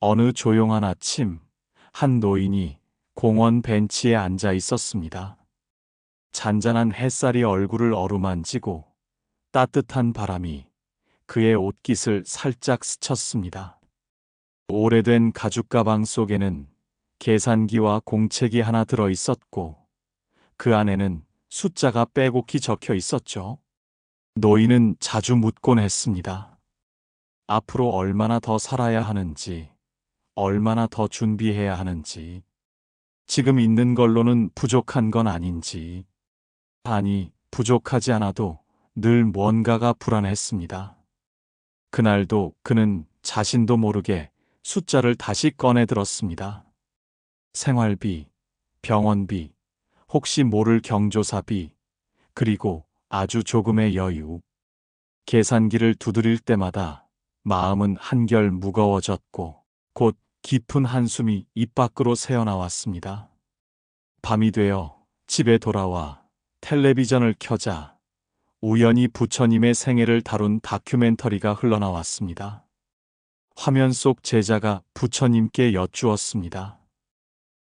어느 조용한 아침, 한 노인이 공원 벤치에 앉아 있었습니다. 잔잔한 햇살이 얼굴을 어루만지고 따뜻한 바람이 그의 옷깃을 살짝 스쳤습니다. 오래된 가죽 가방 속에는 계산기와 공책이 하나 들어 있었고 그 안에는 숫자가 빼곡히 적혀 있었죠. 노인은 자주 묻곤 했습니다. 앞으로 얼마나 더 살아야 하는지, 얼마나 더 준비해야 하는지, 지금 있는 걸로는 부족한 건 아닌지, 아니, 부족하지 않아도 늘 뭔가가 불안했습니다. 그날도 그는 자신도 모르게 숫자를 다시 꺼내 들었습니다. 생활비, 병원비, 혹시 모를 경조사비, 그리고 아주 조금의 여유. 계산기를 두드릴 때마다 마음은 한결 무거워졌고 곧 깊은 한숨이 입 밖으로 새어나왔습니다. 밤이 되어 집에 돌아와 텔레비전을 켜자 우연히 부처님의 생애를 다룬 다큐멘터리가 흘러나왔습니다. 화면 속 제자가 부처님께 여쭈었습니다.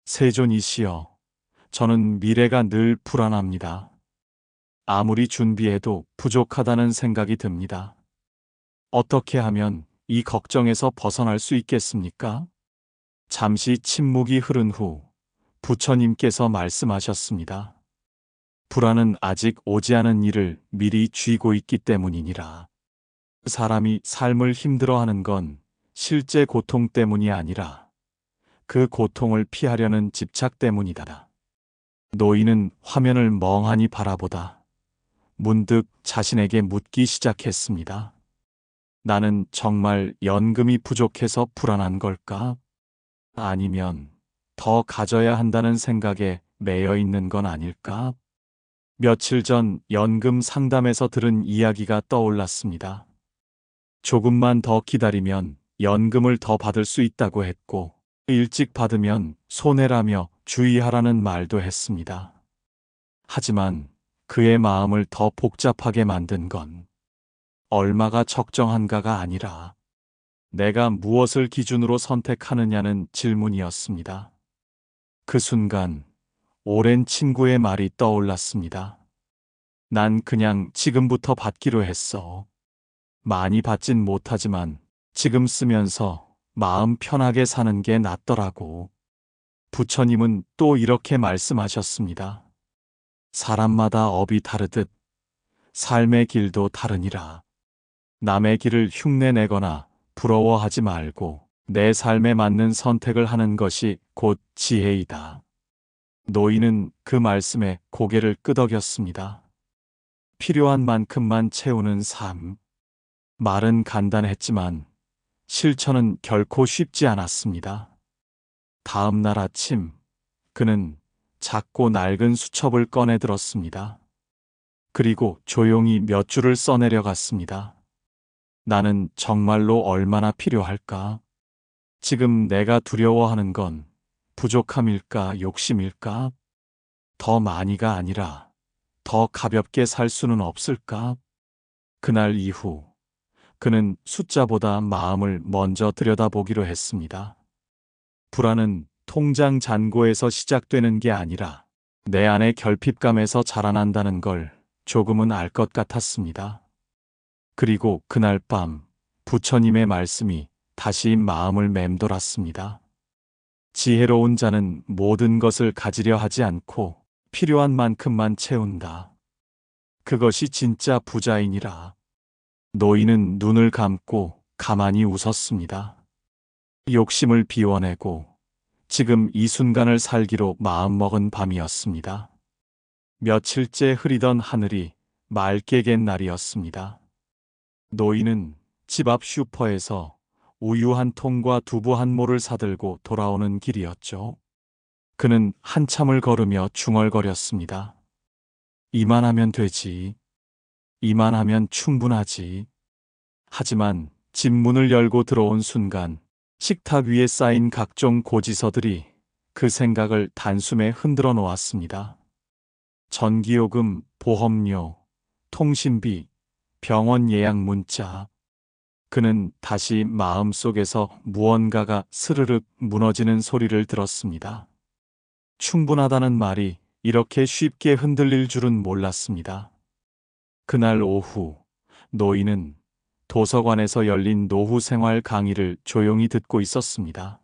세존이시여, 저는 미래가 늘 불안합니다. 아무리 준비해도 부족하다는 생각이 듭니다. 어떻게 하면 이 걱정에서 벗어날 수 있겠습니까? 잠시 침묵이 흐른 후 부처님께서 말씀하셨습니다. 불안은 아직 오지 않은 일을 미리 쥐고 있기 때문이니라. 사람이 삶을 힘들어하는 건 실제 고통 때문이 아니라 그 고통을 피하려는 집착 때문이다. 노인은 화면을 멍하니 바라보다 문득 자신에게 묻기 시작했습니다. 나는 정말 연금이 부족해서 불안한 걸까? 아니면 더 가져야 한다는 생각에 매여 있는 건 아닐까? 며칠 전 연금 상담에서 들은 이야기가 떠올랐습니다. 조금만 더 기다리면 연금을 더 받을 수 있다고 했고, 일찍 받으면 손해라며 주의하라는 말도 했습니다. 하지만 그의 마음을 더 복잡하게 만든 건 얼마가 적정한가가 아니라 내가 무엇을 기준으로 선택하느냐는 질문이었습니다. 그 순간 오랜 친구의 말이 떠올랐습니다. 난 그냥 지금부터 받기로 했어. 많이 받진 못하지만 지금 쓰면서 마음 편하게 사는 게 낫더라고. 부처님은 또 이렇게 말씀하셨습니다. 사람마다 업이 다르듯 삶의 길도 다르니라. 남의 길을 흉내내거나 부러워하지 말고 내 삶에 맞는 선택을 하는 것이 곧 지혜이다. 노인은 그 말씀에 고개를 끄덕였습니다. 필요한 만큼만 채우는 삶. 말은 간단했지만 실천은 결코 쉽지 않았습니다. 다음 날 아침, 그는 작고 낡은 수첩을 꺼내 들었습니다. 그리고 조용히 몇 줄을 써내려갔습니다. 나는 정말로 얼마나 필요할까? 지금 내가 두려워하는 건 부족함일까, 욕심일까? 더 많이가 아니라 더 가볍게 살 수는 없을까? 그날 이후 그는 숫자보다 마음을 먼저 들여다보기로 했습니다. 불안은 통장 잔고에서 시작되는 게 아니라 내 안의 결핍감에서 자라난다는 걸 조금은 알 것 같았습니다. 그리고 그날 밤 부처님의 말씀이 다시 마음을 맴돌았습니다. 지혜로운 자는 모든 것을 가지려 하지 않고 필요한 만큼만 채운다. 그것이 진짜 부자이니라. 노인은 눈을 감고 가만히 웃었습니다. 욕심을 비워내고 지금 이 순간을 살기로 마음먹은 밤이었습니다. 며칠째 흐리던 하늘이 맑게 갠 날이었습니다. 노인은 집 앞 슈퍼에서 우유 한 통과 두부 한 모를 사들고 돌아오는 길이었죠. 그는 한참을 걸으며 중얼거렸습니다. 이만하면 되지. 이만하면 충분하지. 하지만 집 문을 열고 들어온 순간 식탁 위에 쌓인 각종 고지서들이 그 생각을 단숨에 흔들어 놓았습니다. 전기요금, 보험료, 통신비, 병원 예약 문자. 그는 다시 마음속에서 무언가가 스르륵 무너지는 소리를 들었습니다. 충분하다는 말이 이렇게 쉽게 흔들릴 줄은 몰랐습니다. 그날 오후, 노인은 도서관에서 열린 노후 생활 강의를 조용히 듣고 있었습니다.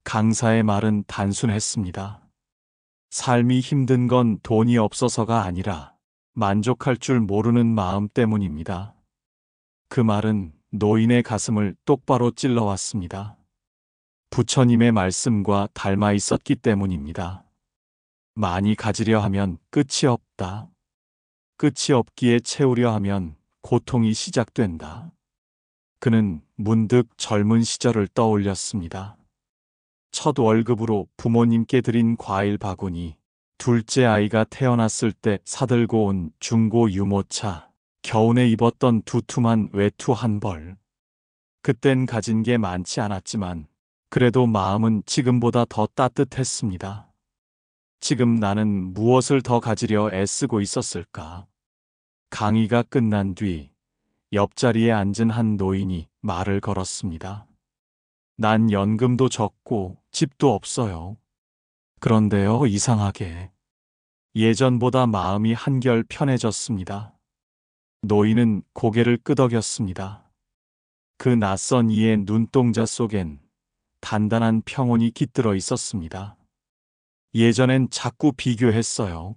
강사의 말은 단순했습니다. 삶이 힘든 건 돈이 없어서가 아니라 만족할 줄 모르는 마음 때문입니다. 그 말은 노인의 가슴을 똑바로 찔러왔습니다. 부처님의 말씀과 닮아 있었기 때문입니다. 많이 가지려 하면 끝이 없다. 끝이 없기에 채우려 하면 고통이 시작된다. 그는 문득 젊은 시절을 떠올렸습니다. 첫 월급으로 부모님께 드린 과일 바구니, 둘째 아이가 태어났을 때 사들고 온 중고 유모차, 겨우내 입었던 두툼한 외투 한 벌. 그땐 가진 게 많지 않았지만 그래도 마음은 지금보다 더 따뜻했습니다. 지금 나는 무엇을 더 가지려 애쓰고 있었을까? 강의가 끝난 뒤 옆자리에 앉은 한 노인이 말을 걸었습니다. 난 연금도 적고 집도 없어요. 그런데요, 이상하게 예전보다 마음이 한결 편해졌습니다. 노인은 고개를 끄덕였습니다. 그 낯선 이의 눈동자 속엔 단단한 평온이 깃들어 있었습니다. 예전엔 자꾸 비교했어요.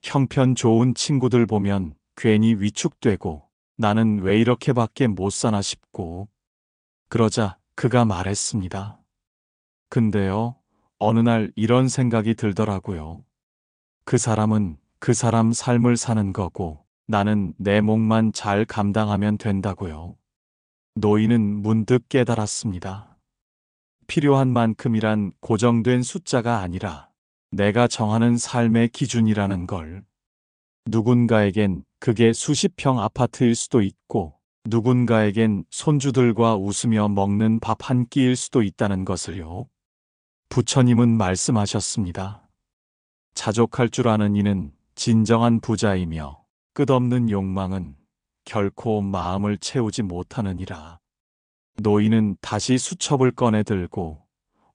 형편 좋은 친구들 보면 괜히 위축되고 나는 왜 이렇게밖에 못 사나 싶고. 그러자 그가 말했습니다. 근데요, 어느 날 이런 생각이 들더라고요. 그 사람은 그 사람 삶을 사는 거고 나는 내 몫만 잘 감당하면 된다고요. 노인은 문득 깨달았습니다. 필요한 만큼이란 고정된 숫자가 아니라 내가 정하는 삶의 기준이라는 걸. 누군가에겐 그게 수십 평 아파트일 수도 있고 누군가에겐 손주들과 웃으며 먹는 밥 한 끼일 수도 있다는 것을요. 부처님은 말씀하셨습니다. 자족할 줄 아는 이는 진정한 부자이며 끝없는 욕망은 결코 마음을 채우지 못하느니라. 노인은 다시 수첩을 꺼내 들고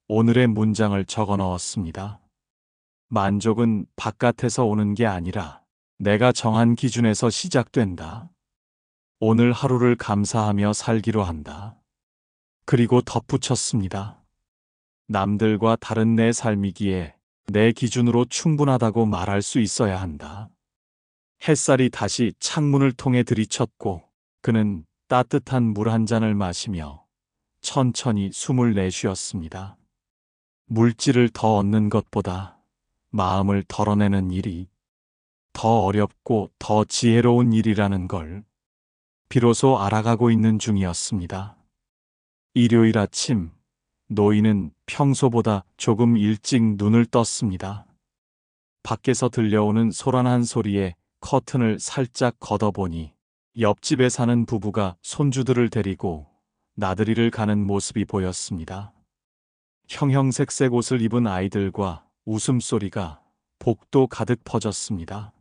오늘의 문장을 적어 넣었습니다. 만족은 바깥에서 오는 게 아니라 내가 정한 기준에서 시작된다. 오늘 하루를 감사하며 살기로 한다. 그리고 덧붙였습니다. 남들과 다른 내 삶이기에 내 기준으로 충분하다고 말할 수 있어야 한다. 햇살이 다시 창문을 통해 들이쳤고 그는 따뜻한 물 한 잔을 마시며 천천히 숨을 내쉬었습니다. 물질을 더 얻는 것보다 마음을 덜어내는 일이 더 어렵고 더 지혜로운 일이라는 걸 비로소 알아가고 있는 중이었습니다. 일요일 아침, 노인은 평소보다 조금 일찍 눈을 떴습니다. 밖에서 들려오는 소란한 소리에 커튼을 살짝 걷어보니 옆집에 사는 부부가 손주들을 데리고 나들이를 가는 모습이 보였습니다. 형형색색 옷을 입은 아이들과 웃음소리가 복도 가득 퍼졌습니다.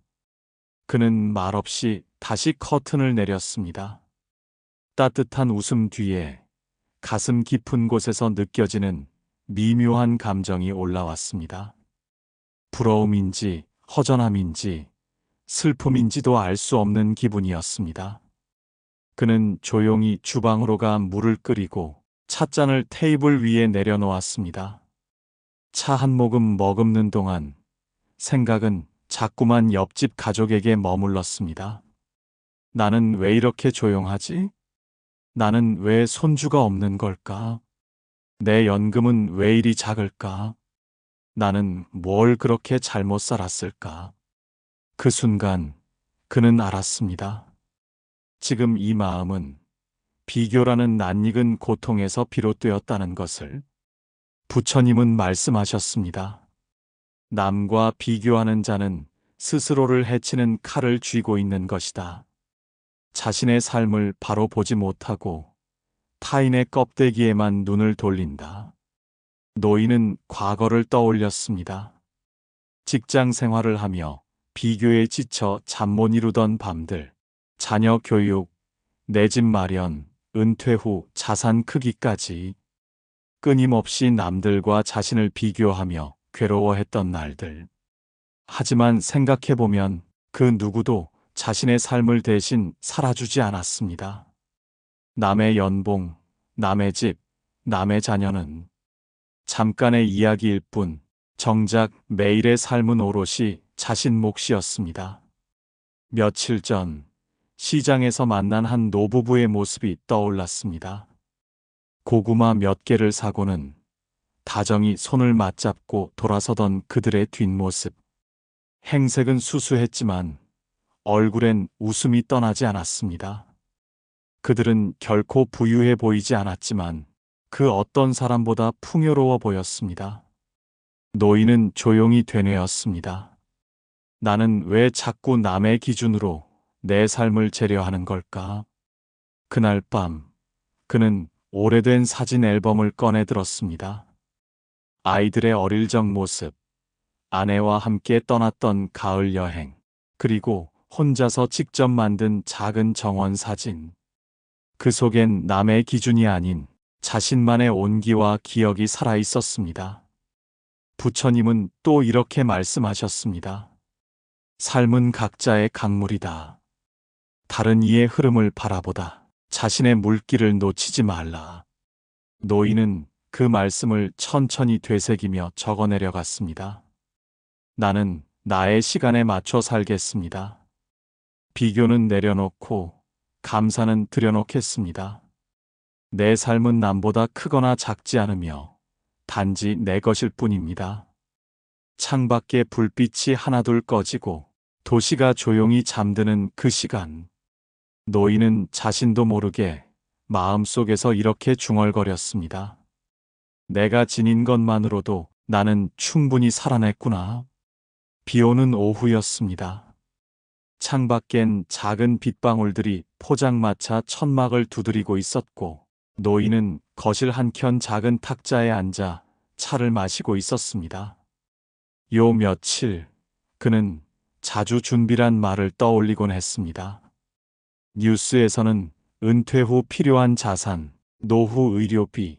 그는 말없이 다시 커튼을 내렸습니다. 따뜻한 웃음 뒤에 가슴 깊은 곳에서 느껴지는 미묘한 감정이 올라왔습니다. 부러움인지 허전함인지 슬픔인지도 알 수 없는 기분이었습니다. 그는 조용히 주방으로 가 물을 끓이고 찻잔을 테이블 위에 내려놓았습니다. 차 한 모금 머금는 동안 생각은 자꾸만 옆집 가족에게 머물렀습니다. 나는 왜 이렇게 조용하지? 나는 왜 손주가 없는 걸까? 내 연금은 왜 이리 작을까? 나는 뭘 그렇게 잘못 살았을까? 그 순간 그는 알았습니다. 지금 이 마음은 비교라는 낯익은 고통에서 비롯되었다는 것을. 부처님은 말씀하셨습니다. 남과 비교하는 자는 스스로를 해치는 칼을 쥐고 있는 것이다. 자신의 삶을 바로 보지 못하고 타인의 껍데기에만 눈을 돌린다. 노인은 과거를 떠올렸습니다. 직장 생활을 하며 비교에 지쳐 잠 못 이루던 밤들, 자녀 교육, 내 집 마련, 은퇴 후 자산 크기까지 끊임없이 남들과 자신을 비교하며 괴로워했던 날들. 하지만 생각해보면 그 누구도 자신의 삶을 대신 살아주지 않았습니다. 남의 연봉, 남의 집, 남의 자녀는 잠깐의 이야기일 뿐 정작 매일의 삶은 오롯이 자신 몫이었습니다. 며칠 전 시장에서 만난 한 노부부의 모습이 떠올랐습니다. 고구마 몇 개를 사고는 다정히 손을 맞잡고 돌아서던 그들의 뒷모습. 행색은 수수했지만 얼굴엔 웃음이 떠나지 않았습니다. 그들은 결코 부유해 보이지 않았지만 그 어떤 사람보다 풍요로워 보였습니다. 노인은 조용히 되뇌었습니다. 나는 왜 자꾸 남의 기준으로 내 삶을 재려하는 걸까? 그날 밤, 그는 오래된 사진 앨범을 꺼내 들었습니다. 아이들의 어릴 적 모습, 아내와 함께 떠났던 가을 여행, 그리고 혼자서 직접 만든 작은 정원 사진. 그 속엔 남의 기준이 아닌 자신만의 온기와 기억이 살아 있었습니다. 부처님은 또 이렇게 말씀하셨습니다. 삶은 각자의 강물이다. 다른 이의 흐름을 바라보다 자신의 물길을 놓치지 말라. 노인은 그 말씀을 천천히 되새기며 적어내려갔습니다. 나는 나의 시간에 맞춰 살겠습니다. 비교는 내려놓고 감사는 들여놓겠습니다. 내 삶은 남보다 크거나 작지 않으며 단지 내 것일 뿐입니다. 창밖에 불빛이 하나둘 꺼지고 도시가 조용히 잠드는 그 시간. 노인은 자신도 모르게 마음속에서 이렇게 중얼거렸습니다. 내가 지닌 것만으로도 나는 충분히 살아냈구나. 비 오는 오후였습니다. 창밖엔 작은 빗방울들이 포장마차 천막을 두드리고 있었고 노인은 거실 한켠 작은 탁자에 앉아 차를 마시고 있었습니다. 요 며칠 그는 자주 준비란 말을 떠올리곤 했습니다. 뉴스에서는 은퇴 후 필요한 자산, 노후 의료비,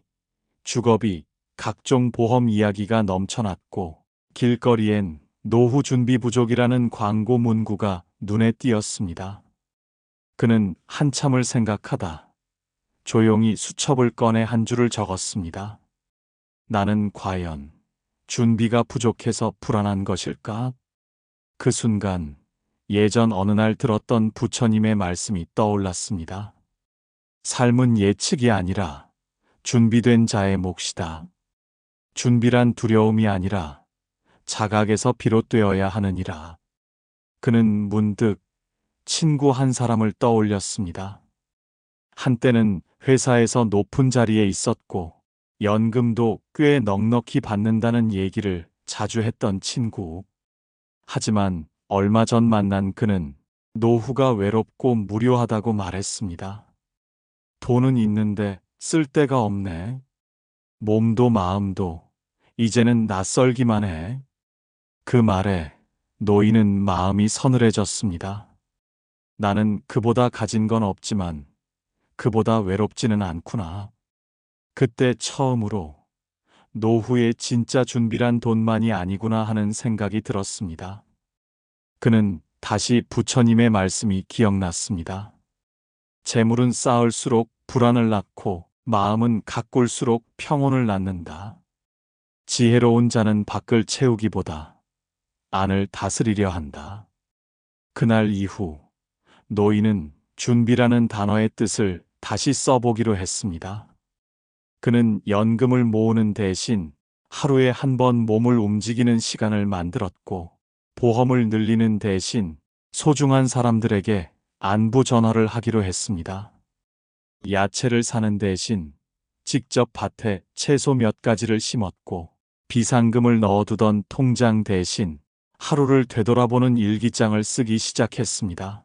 주거비, 각종 보험 이야기가 넘쳐났고 길거리엔 노후 준비 부족이라는 광고 문구가 눈에 띄었습니다. 그는 한참을 생각하다 조용히 수첩을 꺼내 한 줄을 적었습니다. 나는 과연 준비가 부족해서 불안한 것일까? 그 순간 예전 어느 날 들었던 부처님의 말씀이 떠올랐습니다. 삶은 예측이 아니라 준비된 자의 몫이다. 준비란 두려움이 아니라 자각에서 비롯되어야 하느니라. 그는 문득 친구 한 사람을 떠올렸습니다. 한때는 회사에서 높은 자리에 있었고 연금도 꽤 넉넉히 받는다는 얘기를 자주 했던 친구. 하지만 얼마 전 만난 그는 노후가 외롭고 무료하다고 말했습니다. 돈은 있는데 쓸 데가 없네. 몸도 마음도 이제는 낯설기만 해. 그 말에 노인은 마음이 서늘해졌습니다. 나는 그보다 가진 건 없지만 그보다 외롭지는 않구나. 그때 처음으로 노후의 진짜 준비란 돈만이 아니구나 하는 생각이 들었습니다. 그는 다시 부처님의 말씀이 기억났습니다. 재물은 쌓을수록 불안을 낳고 마음은 가꿀수록 평온을 낳는다. 지혜로운 자는 밖을 채우기보다 안을 다스리려 한다. 그날 이후 노인은 준비라는 단어의 뜻을 다시 써보기로 했습니다. 그는 연금을 모으는 대신 하루에 한 번 몸을 움직이는 시간을 만들었고 보험을 늘리는 대신 소중한 사람들에게 안부 전화를 하기로 했습니다. 야채를 사는 대신 직접 밭에 채소 몇 가지를 심었고 비상금을 넣어두던 통장 대신 하루를 되돌아보는 일기장을 쓰기 시작했습니다.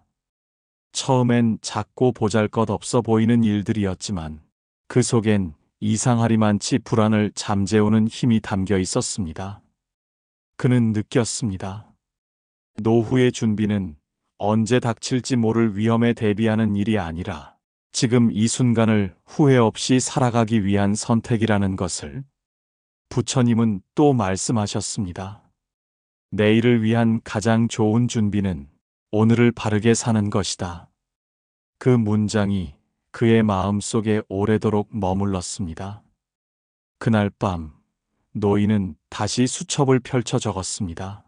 처음엔 작고 보잘것없어 보이는 일들이었지만 그 속엔 이상하리만치 불안을 잠재우는 힘이 담겨 있었습니다. 그는 느꼈습니다. 노후의 준비는 언제 닥칠지 모를 위험에 대비하는 일이 아니라 지금 이 순간을 후회 없이 살아가기 위한 선택이라는 것을 부처님은 또 말씀하셨습니다. 내일을 위한 가장 좋은 준비는 오늘을 바르게 사는 것이다. 그 문장이 그의 마음속에 오래도록 머물렀습니다. 그날 밤 노인은 다시 수첩을 펼쳐 적었습니다.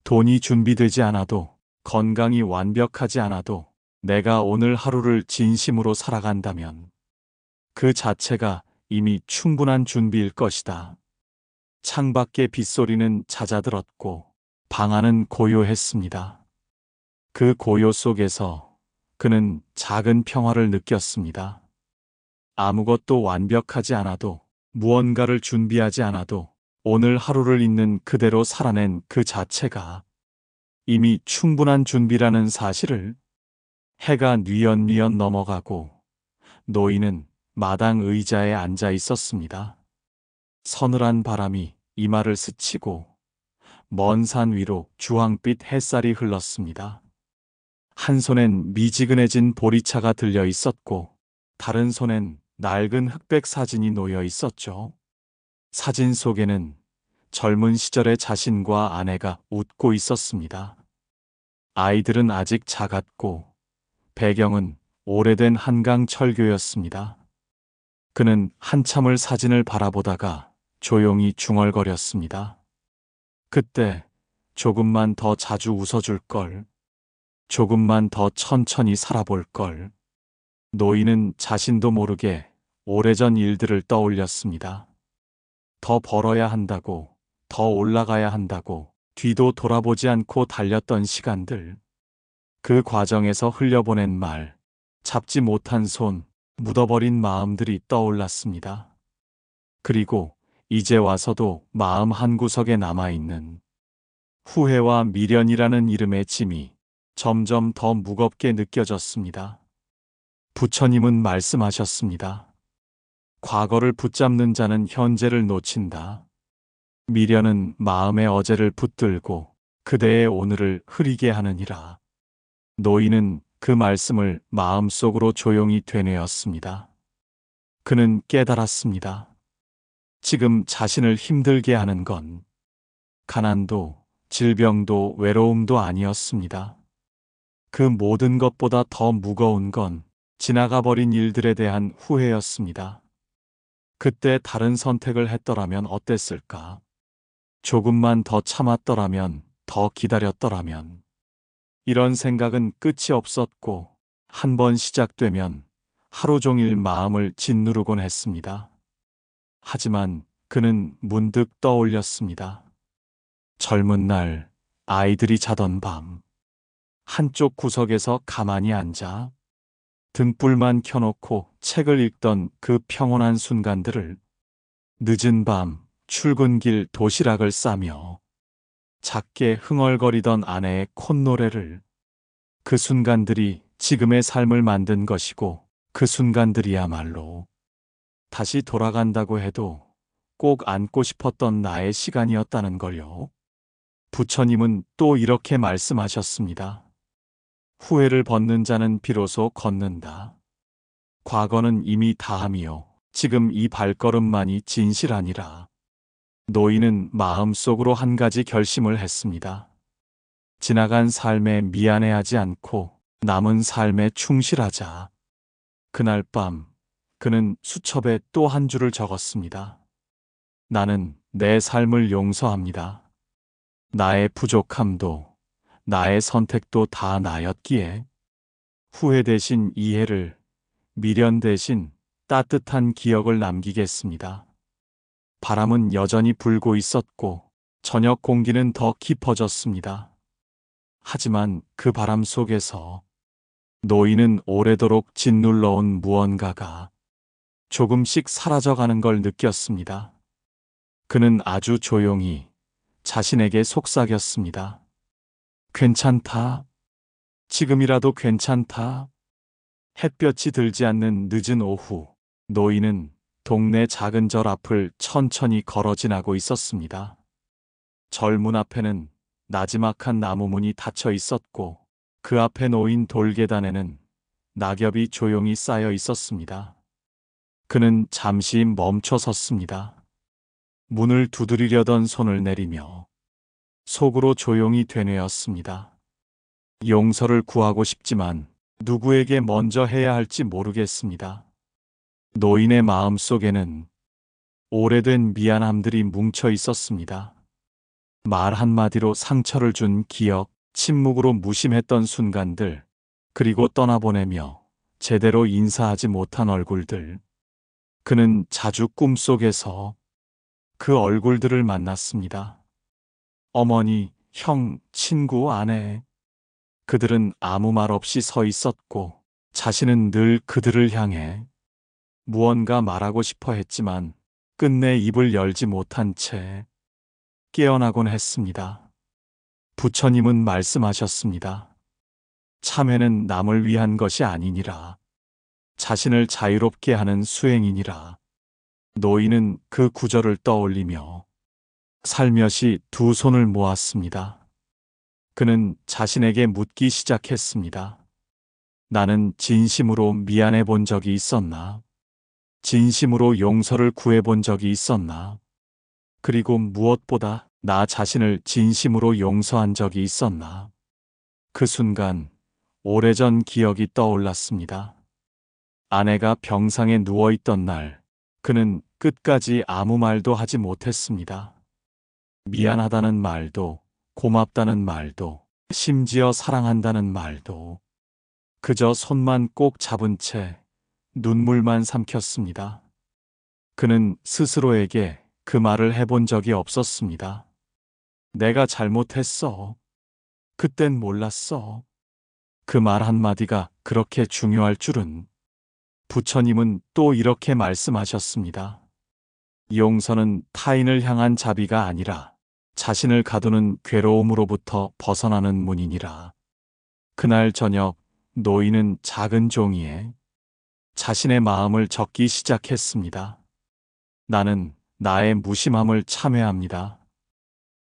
돈이 준비되지 않아도, 건강이 완벽하지 않아도 내가 오늘 하루를 진심으로 살아간다면 그 자체가 이미 충분한 준비일 것이다. 창밖의 빗소리는 잦아들었고 방 안은 고요했습니다. 그 고요 속에서 그는 작은 평화를 느꼈습니다. 아무것도 완벽하지 않아도, 무언가를 준비하지 않아도 오늘 하루를 있는 그대로 살아낸 그 자체가 이미 충분한 준비라는 사실을. 해가 뉘엿뉘엿 넘어가고 노인은 마당 의자에 앉아 있었습니다. 서늘한 바람이 이마를 스치고 먼 산 위로 주황빛 햇살이 흘렀습니다. 한 손엔 미지근해진 보리차가 들려 있었고 다른 손엔 낡은 흑백 사진이 놓여 있었죠. 사진 속에는 젊은 시절의 자신과 아내가 웃고 있었습니다. 아이들은 아직 작았고 배경은 오래된 한강 철교였습니다. 그는 한참을 사진을 바라보다가 조용히 중얼거렸습니다. 그때 조금만 더 자주 웃어줄 걸. 조금만 더 천천히 살아볼 걸. 노인은 자신도 모르게 오래전 일들을 떠올렸습니다. 더 벌어야 한다고, 더 올라가야 한다고 뒤도 돌아보지 않고 달렸던 시간들. 그 과정에서 흘려보낸 말, 잡지 못한 손, 묻어버린 마음들이 떠올랐습니다. 그리고 이제 와서도 마음 한구석에 남아있는 후회와 미련이라는 이름의 짐이 점점 더 무겁게 느껴졌습니다. 부처님은 말씀하셨습니다. 과거를 붙잡는 자는 현재를 놓친다. 미련은 마음의 어제를 붙들고 그대의 오늘을 흐리게 하느니라. 노인은 그 말씀을 마음속으로 조용히 되뇌었습니다. 그는 깨달았습니다. 지금 자신을 힘들게 하는 건 가난도, 질병도, 외로움도 아니었습니다. 그 모든 것보다 더 무거운 건 지나가 버린 일들에 대한 후회였습니다. 그때 다른 선택을 했더라면 어땠을까? 조금만 더 참았더라면, 더 기다렸더라면. 이런 생각은 끝이 없었고 한 번 시작되면 하루 종일 마음을 짓누르곤 했습니다. 하지만 그는 문득 떠올렸습니다. 젊은 날 아이들이 자던 밤, 한쪽 구석에서 가만히 앉아 등불만 켜놓고 책을 읽던 그 평온한 순간들을. 늦은 밤 출근길 도시락을 싸며 작게 흥얼거리던 아내의 콧노래를. 그 순간들이 지금의 삶을 만든 것이고 그 순간들이야말로 다시 돌아간다고 해도 꼭 안고 싶었던 나의 시간이었다는 걸요. 부처님은 또 이렇게 말씀하셨습니다. 후회를 벗는 자는 비로소 걷는다. 과거는 이미 다함이요. 지금 이 발걸음만이 진실아니라. 노인은 마음속으로 한 가지 결심을 했습니다. 지나간 삶에 미안해하지 않고 남은 삶에 충실하자. 그날 밤 그는 수첩에 또 한 줄을 적었습니다. 나는 내 삶을 용서합니다. 나의 부족함도, 나의 선택도 다 나였기에. 후회 대신 이해를, 미련 대신 따뜻한 기억을 남기겠습니다. 바람은 여전히 불고 있었고 저녁 공기는 더 깊어졌습니다. 하지만 그 바람 속에서 노인은 오래도록 짓눌러온 무언가가 조금씩 사라져가는 걸 느꼈습니다. 그는 아주 조용히 자신에게 속삭였습니다. 괜찮다. 지금이라도 괜찮다. 햇볕이 들지 않는 늦은 오후, 노인은 동네 작은 절 앞을 천천히 걸어 지나고 있었습니다. 절 문 앞에는 나지막한 나무 문이 닫혀 있었고 그 앞에 놓인 돌계단에는 낙엽이 조용히 쌓여 있었습니다. 그는 잠시 멈춰 섰습니다. 문을 두드리려던 손을 내리며 속으로 조용히 되뇌었습니다. 용서를 구하고 싶지만 누구에게 먼저 해야 할지 모르겠습니다. 노인의 마음 속에는 오래된 미안함들이 뭉쳐 있었습니다. 말 한마디로 상처를 준 기억, 침묵으로 무심했던 순간들, 그리고 떠나보내며 제대로 인사하지 못한 얼굴들. 그는 자주 꿈속에서 그 얼굴들을 만났습니다. 어머니, 형, 친구, 아내. 그들은 아무 말 없이 서 있었고 자신은 늘 그들을 향해 무언가 말하고 싶어 했지만 끝내 입을 열지 못한 채 깨어나곤 했습니다. 부처님은 말씀하셨습니다. 참회는 남을 위한 것이 아니니라. 자신을 자유롭게 하는 수행이니라. 노인은 그 구절을 떠올리며 살며시 두 손을 모았습니다. 그는 자신에게 묻기 시작했습니다. 나는 진심으로 미안해 본 적이 있었나? 진심으로 용서를 구해 본 적이 있었나? 그리고 무엇보다 나 자신을 진심으로 용서한 적이 있었나? 그 순간 오래전 기억이 떠올랐습니다. 아내가 병상에 누워있던 날, 그는 끝까지 아무 말도 하지 못했습니다. 미안하다는 말도, 고맙다는 말도, 심지어 사랑한다는 말도, 그저 손만 꼭 잡은 채 눈물만 삼켰습니다. 그는 스스로에게 그 말을 해본 적이 없었습니다. 내가 잘못했어. 그땐 몰랐어. 그 말 한마디가 그렇게 중요할 줄은. 부처님은 또 이렇게 말씀하셨습니다. 용서는 타인을 향한 자비가 아니라 자신을 가두는 괴로움으로부터 벗어나는 문이니라. 그날 저녁 노인은 작은 종이에 자신의 마음을 적기 시작했습니다. 나는 나의 무심함을 참회합니다.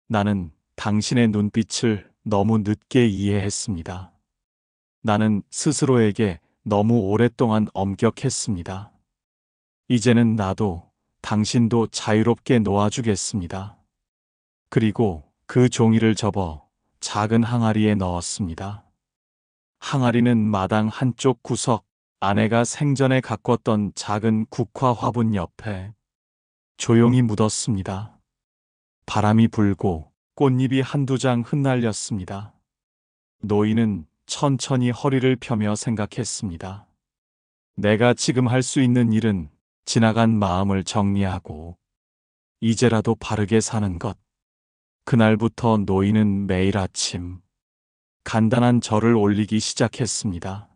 나는 당신의 눈빛을 너무 늦게 이해했습니다. 나는 스스로에게 너무 오랫동안 엄격했습니다. 이제는 나도 당신도 자유롭게 놓아주겠습니다. 그리고 그 종이를 접어 작은 항아리에 넣었습니다. 항아리는 마당 한쪽 구석, 아내가 생전에 가꿨던 작은 국화 화분 옆에 조용히 묻었습니다. 바람이 불고 꽃잎이 한두 장 흩날렸습니다. 노인은 천천히 허리를 펴며 생각했습니다. 내가 지금 할 수 있는 일은 지나간 마음을 정리하고 이제라도 바르게 사는 것. 그날부터 노인은 매일 아침 간단한 절을 올리기 시작했습니다.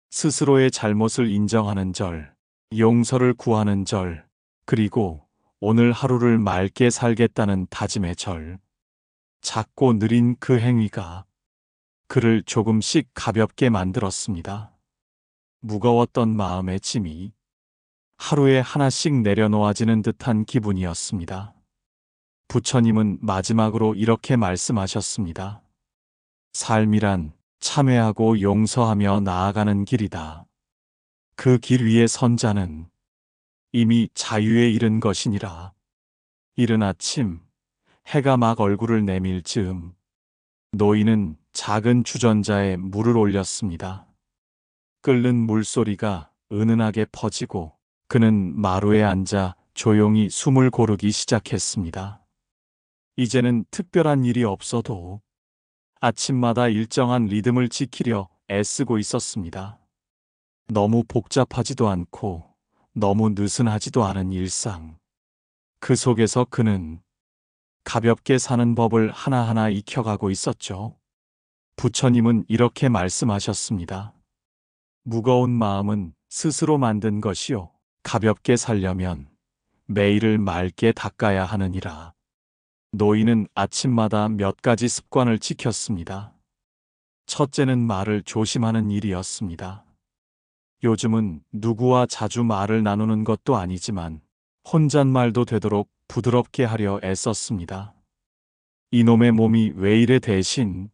스스로의 잘못을 인정하는 절, 용서를 구하는 절, 그리고 오늘 하루를 맑게 살겠다는 다짐의 절. 작고 느린 그 행위가 그를 조금씩 가볍게 만들었습니다. 무거웠던 마음의 짐이 하루에 하나씩 내려놓아지는 듯한 기분이었습니다. 부처님은 마지막으로 이렇게 말씀하셨습니다. 삶이란 참회하고 용서하며 나아가는 길이다. 그 길 위에 선 자는 이미 자유에 이른 것이니라. 이른 아침, 해가 막 얼굴을 내밀 즈음, 노인은 작은 주전자에 물을 올렸습니다. 끓는 물소리가 은은하게 퍼지고 그는 마루에 앉아 조용히 숨을 고르기 시작했습니다. 이제는 특별한 일이 없어도 아침마다 일정한 리듬을 지키려 애쓰고 있었습니다. 너무 복잡하지도 않고 너무 느슨하지도 않은 일상. 그 속에서 그는 가볍게 사는 법을 하나하나 익혀가고 있었죠. 부처님은 이렇게 말씀하셨습니다. 무거운 마음은 스스로 만든 것이요. 가볍게 살려면 매일을 맑게 닦아야 하느니라. 노인은 아침마다 몇 가지 습관을 지켰습니다. 첫째는 말을 조심하는 일이었습니다. 요즘은 누구와 자주 말을 나누는 것도 아니지만 혼잣말도 되도록 부드럽게 하려 애썼습니다. 이놈의 몸이 왜 이래 대신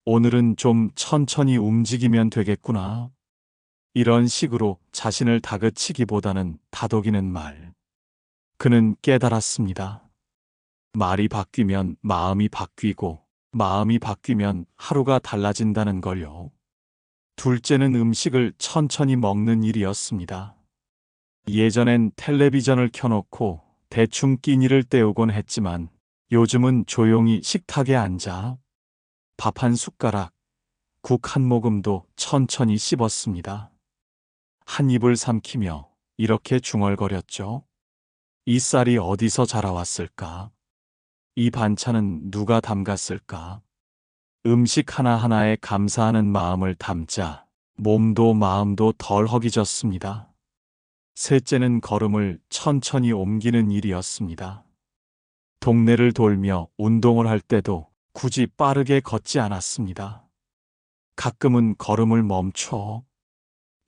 오늘은 좀 천천히 움직이면 되겠구나. 이런 식으로 자신을 다그치기보다는 다독이는 말. 그는 깨달았습니다. 말이 바뀌면 마음이 바뀌고, 마음이 바뀌면 하루가 달라진다는 걸요. 둘째는 음식을 천천히 먹는 일이었습니다. 예전엔 텔레비전을 켜놓고 대충 끼니를 때우곤 했지만 요즘은 조용히 식탁에 앉아 밥 한 숟가락, 국 한 모금도 천천히 씹었습니다. 한 입을 삼키며 이렇게 중얼거렸죠. 이 쌀이 어디서 자라왔을까? 이 반찬은 누가 담갔을까? 음식 하나하나에 감사하는 마음을 담자 몸도 마음도 덜 허기졌습니다. 셋째는 걸음을 천천히 옮기는 일이었습니다. 동네를 돌며 운동을 할 때도 굳이 빠르게 걷지 않았습니다. 가끔은 걸음을 멈춰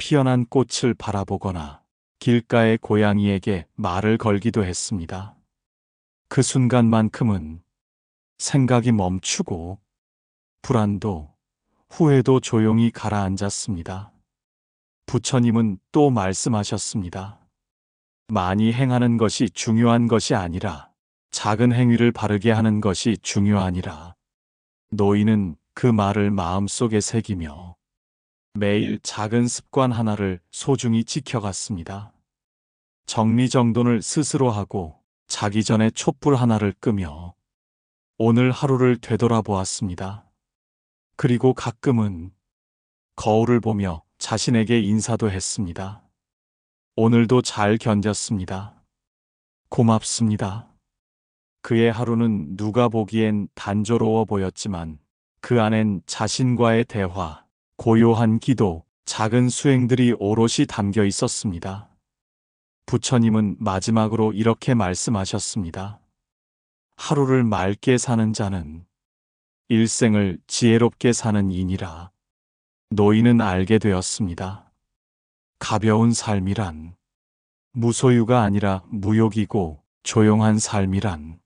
피어난 꽃을 바라보거나 길가의 고양이에게 말을 걸기도 했습니다. 그 순간만큼은 생각이 멈추고 불안도 후회도 조용히 가라앉았습니다. 부처님은 또 말씀하셨습니다. 많이 행하는 것이 중요한 것이 아니라 작은 행위를 바르게 하는 것이 중요하니라. 노인은 그 말을 마음속에 새기며 매일 작은 습관 하나를 소중히 지켜갔습니다. 정리정돈을 스스로 하고 자기 전에 촛불 하나를 끄며 오늘 하루를 되돌아보았습니다. 그리고 가끔은 거울을 보며 자신에게 인사도 했습니다. 오늘도 잘 견뎠습니다. 고맙습니다. 그의 하루는 누가 보기엔 단조로워 보였지만 그 안엔 자신과의 대화, 고요한 기도, 작은 수행들이 오롯이 담겨 있었습니다. 부처님은 마지막으로 이렇게 말씀하셨습니다. 하루를 맑게 사는 자는 일생을 지혜롭게 사는 이니라. 노인은 알게 되었습니다. 가벼운 삶이란 무소유가 아니라 무욕이고 조용한 삶이란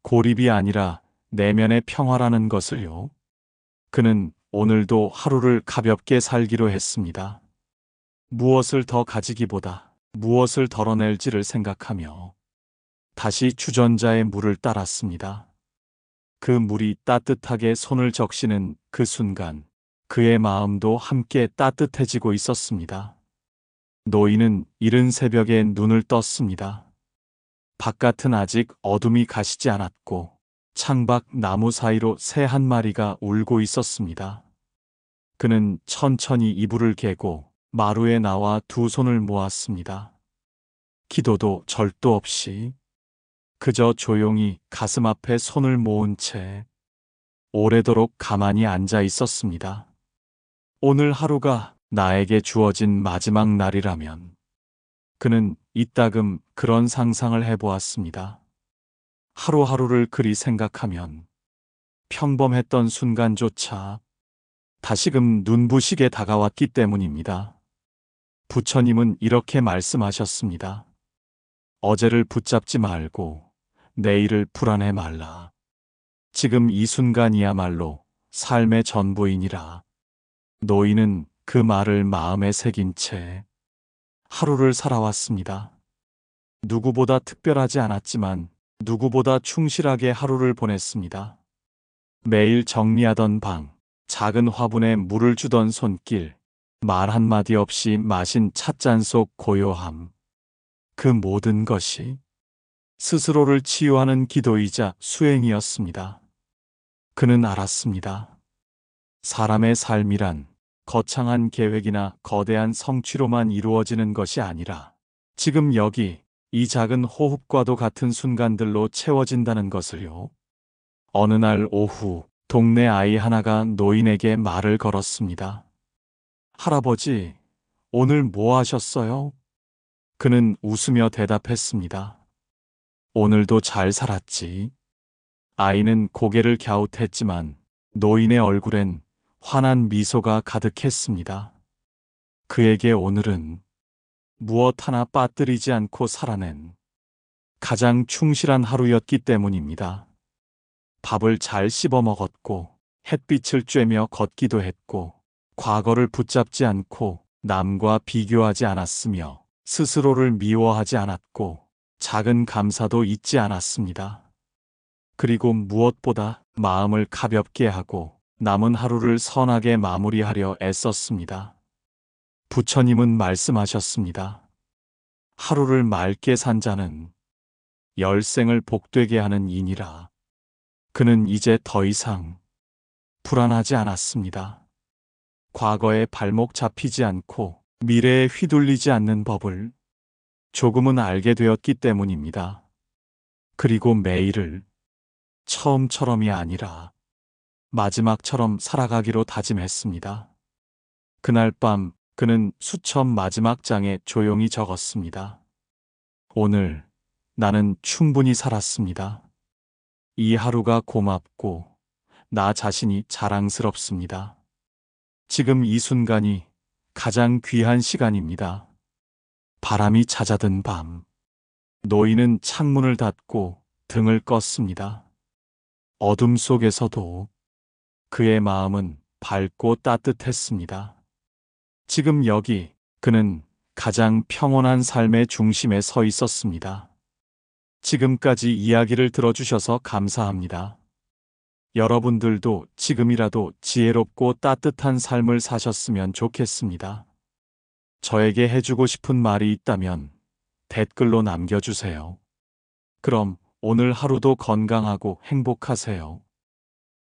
고립이 아니라 내면의 평화라는 것을요. 그는 오늘도 하루를 가볍게 살기로 했습니다. 무엇을 더 가지기보다 무엇을 덜어낼지를 생각하며 다시 주전자의 물을 따랐습니다. 그 물이 따뜻하게 손을 적시는 그 순간 그의 마음도 함께 따뜻해지고 있었습니다. 노인은 이른 새벽에 눈을 떴습니다. 바깥은 아직 어둠이 가시지 않았고 창밖 나무 사이로 새 한 마리가 울고 있었습니다. 그는 천천히 이불을 개고 마루에 나와 두 손을 모았습니다. 기도도 절도 없이 그저 조용히 가슴 앞에 손을 모은 채 오래도록 가만히 앉아 있었습니다. 오늘 하루가 나에게 주어진 마지막 날이라면 그는 이따금 그런 상상을 해보았습니다. 하루하루를 그리 생각하면 평범했던 순간조차 다시금 눈부시게 다가왔기 때문입니다. 부처님은 이렇게 말씀하셨습니다. 어제를 붙잡지 말고 내일을 불안해 말라. 지금 이 순간이야말로 삶의 전부이니라. 노인은 그 말을 마음에 새긴 채 하루를 살아왔습니다. 누구보다 특별하지 않았지만 누구보다 충실하게 하루를 보냈습니다. 매일 정리하던 방, 작은 화분에 물을 주던 손길, 말 한마디 없이 마신 찻잔 속 고요함. 그 모든 것이 스스로를 치유하는 기도이자 수행이었습니다. 그는 알았습니다. 사람의 삶이란 거창한 계획이나 거대한 성취로만 이루어지는 것이 아니라 지금 여기 이 작은 호흡과도 같은 순간들로 채워진다는 것을요. 어느 날 오후 동네 아이 하나가 노인에게 말을 걸었습니다. 할아버지, 오늘 뭐 하셨어요? 그는 웃으며 대답했습니다. 오늘도 잘 살았지. 아이는 고개를 갸웃했지만 노인의 얼굴엔 환한 미소가 가득했습니다. 그에게 오늘은 무엇 하나 빠뜨리지 않고 살아낸 가장 충실한 하루였기 때문입니다. 밥을 잘 씹어 먹었고 햇빛을 쬐며 걷기도 했고 과거를 붙잡지 않고 남과 비교하지 않았으며 스스로를 미워하지 않았고 작은 감사도 잊지 않았습니다. 그리고 무엇보다 마음을 가볍게 하고 남은 하루를 선하게 마무리하려 애썼습니다. 부처님은 말씀하셨습니다. 하루를 맑게 산 자는 열생을 복되게 하는 이니라. 그는 이제 더 이상 불안하지 않았습니다. 과거에 발목 잡히지 않고 미래에 휘둘리지 않는 법을 조금은 알게 되었기 때문입니다. 그리고 매일을 처음처럼이 아니라 마지막처럼 살아가기로 다짐했습니다. 그날 밤 그는 수첩 마지막 장에 조용히 적었습니다. 오늘 나는 충분히 살았습니다. 이 하루가 고맙고 나 자신이 자랑스럽습니다. 지금 이 순간이 가장 귀한 시간입니다. 바람이 잦아든 밤, 노인은 창문을 닫고 등을 껐습니다. 어둠 속에서도 그의 마음은 밝고 따뜻했습니다. 지금 여기 그는 가장 평온한 삶의 중심에 서 있었습니다. 지금까지 이야기를 들어주셔서 감사합니다. 여러분들도 지금이라도 지혜롭고 따뜻한 삶을 사셨으면 좋겠습니다. 저에게 해주고 싶은 말이 있다면 댓글로 남겨주세요. 그럼 오늘 하루도 건강하고 행복하세요.